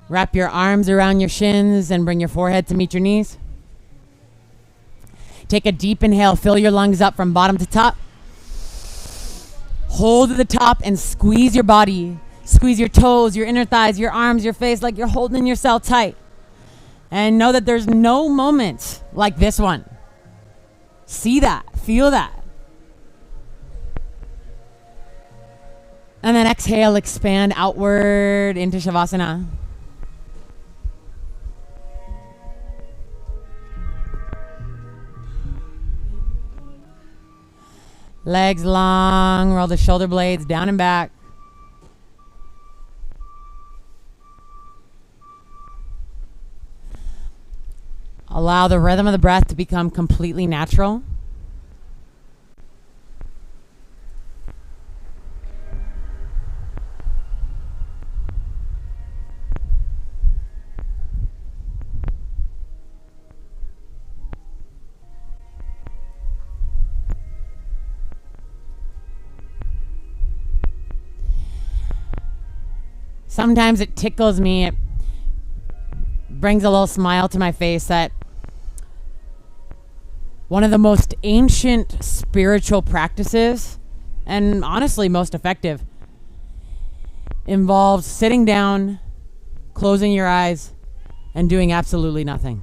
Wrap your arms around your shins and bring your forehead to meet your knees. Take a deep inhale, fill your lungs up from bottom to top. Hold at the top and squeeze your body. Squeeze your toes, your inner thighs, your arms, your face, like you're holding yourself tight. And know that there's no moment like this one. See that, feel that. And then exhale, expand outward into Shavasana. Legs long, roll the shoulder blades down and back. Allow the rhythm of the breath to become completely natural. Sometimes it tickles me. It brings a little smile to my face that one of the most ancient spiritual practices, and honestly most effective, involves sitting down, closing your eyes, and doing absolutely nothing.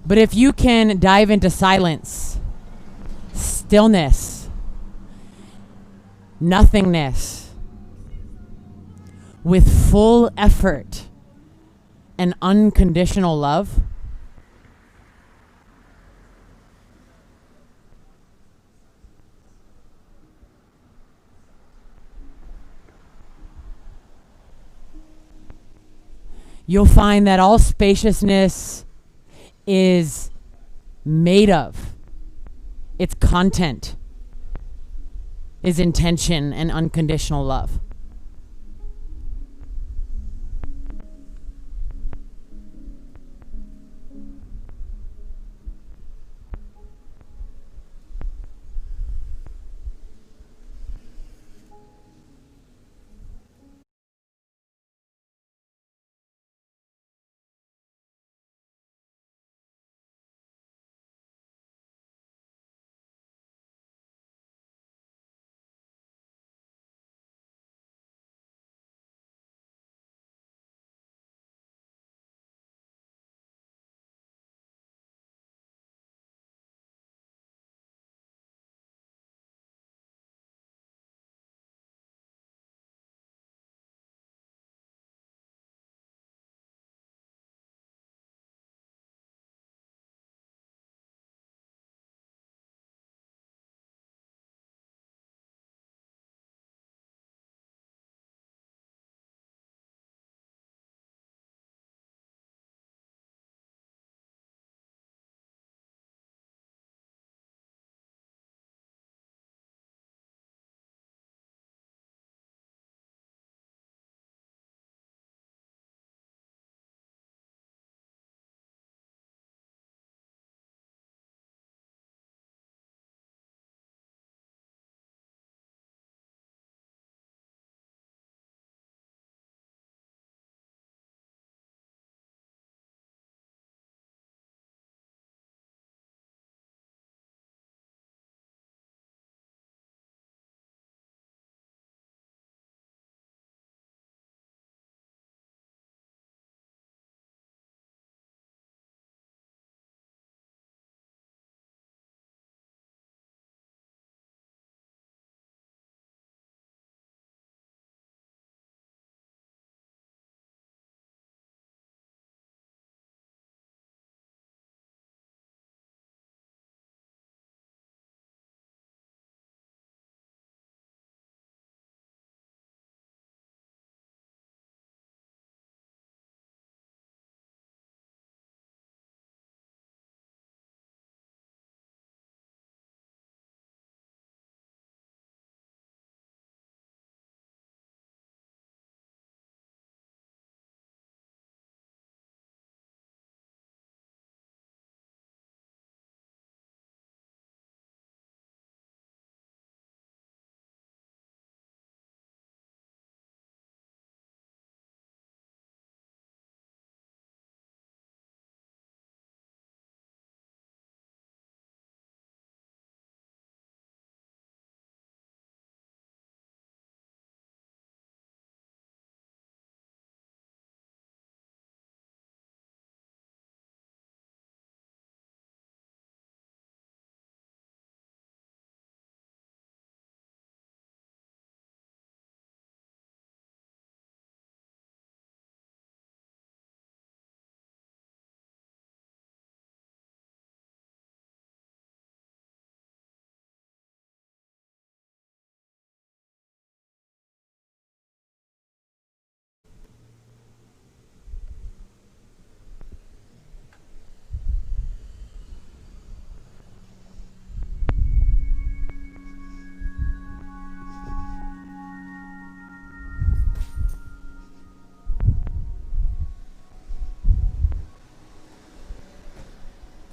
But if you can dive into silence, stillness, nothingness, with full effort and unconditional love, you'll find that all spaciousness is made of, its content is intention and unconditional love.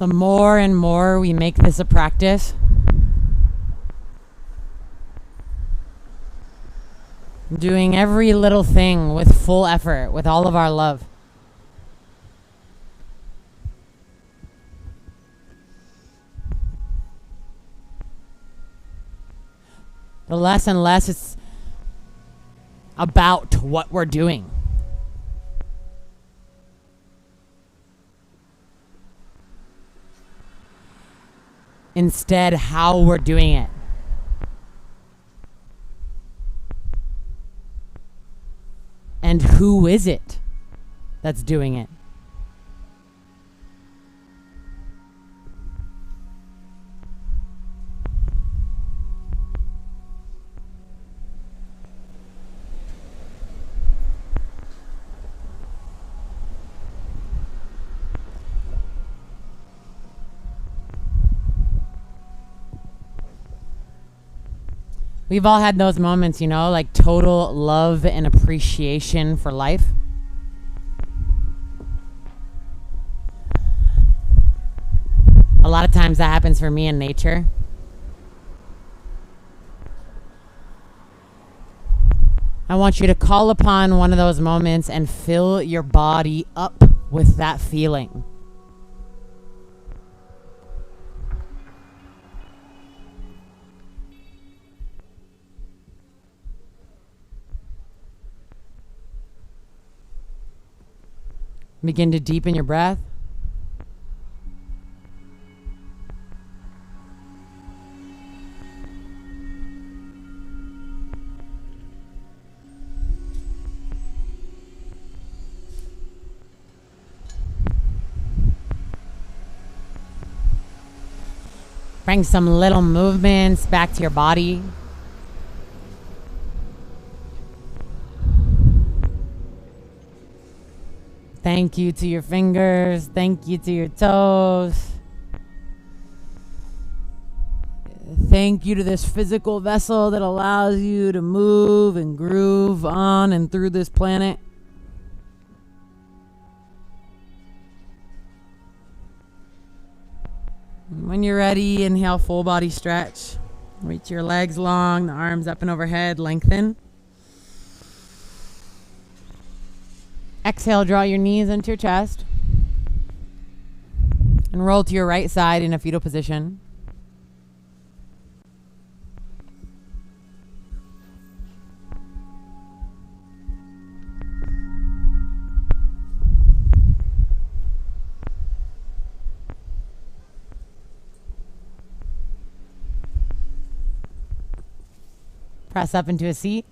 The more and more we make this a practice, doing every little thing with full effort, with all of our love, the less and less it's about what we're doing. Instead, how we're doing it. And who is it that's doing it? We've all had those moments, like total love and appreciation for life. A lot of times that happens for me in nature. I want you to call upon one of those moments and fill your body up with that feeling. Begin to deepen your breath. Bring some little movements back to your body. Thank you to your fingers. Thank you to your toes. Thank you to this physical vessel that allows you to move and groove on and through this planet. When you're ready, inhale, full body stretch. Reach your legs long, the arms up and overhead, lengthen. Exhale, draw your knees into your chest. And roll to your right side in a fetal position. Press up into a seat.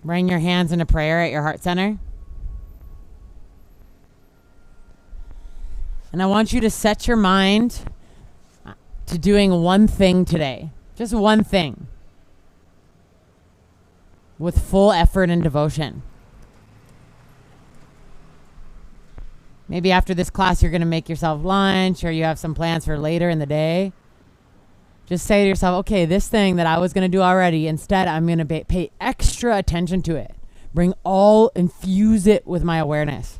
Bring your hands into prayer at your heart center. And I want you to set your mind to doing one thing today. Just one thing. With full effort and devotion. Maybe after this class you're going to make yourself lunch, or you have some plans for later in the day. Just say to yourself, okay, this thing that I was going to do already, instead I'm going to pay extra attention to it. Infuse it with my awareness.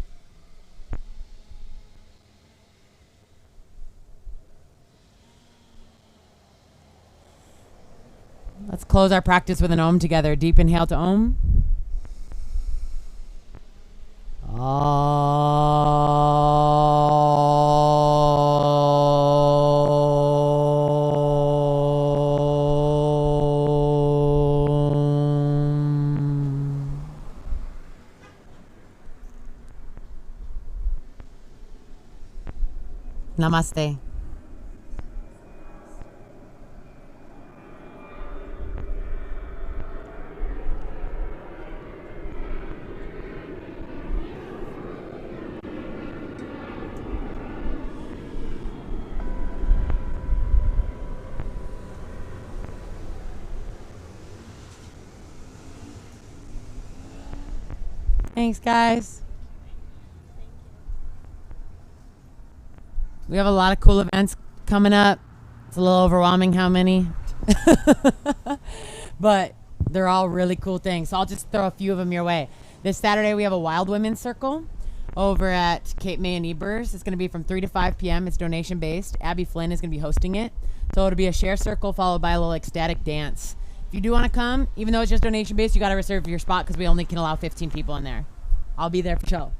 Let's close our practice with an Om together. Deep inhale to Om. Namaste. Thanks, guys. We have a lot of cool events coming up. It's a little overwhelming how many. But They're all really cool things. So I'll just throw a few of them your way. This Saturday, we have a Wild Women's Circle over at Cape May and Ebers. It's going to be from 3 to 5 p.m. It's donation-based. Abby Flynn is going to be hosting it. So it'll be a share circle followed by a little ecstatic dance. If you do want to come, even though it's just donation-based, you got to reserve your spot because we only can allow 15 people in there. I'll be there for show.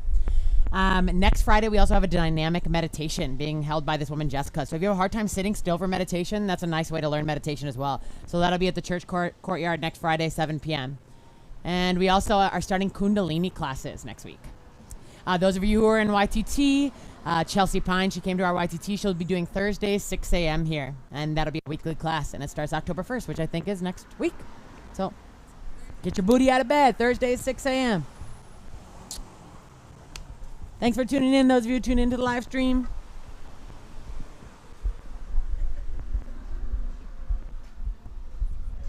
Next Friday, we also have a dynamic meditation being held by this woman, Jessica. So if you have a hard time sitting still for meditation, that's a nice way to learn meditation as well. So that'll be at the church courtyard next Friday, 7 p.m. And we also are starting Kundalini classes next week. Those of you who are in YTT, Chelsea Pine, she came to our YTT. She'll be doing Thursdays, 6 a.m. here. And that'll be a weekly class. And it starts October 1st, which I think is next week. So get your booty out of bed. Thursdays, 6 a.m. Thanks for tuning in, those of you who tune into the live stream.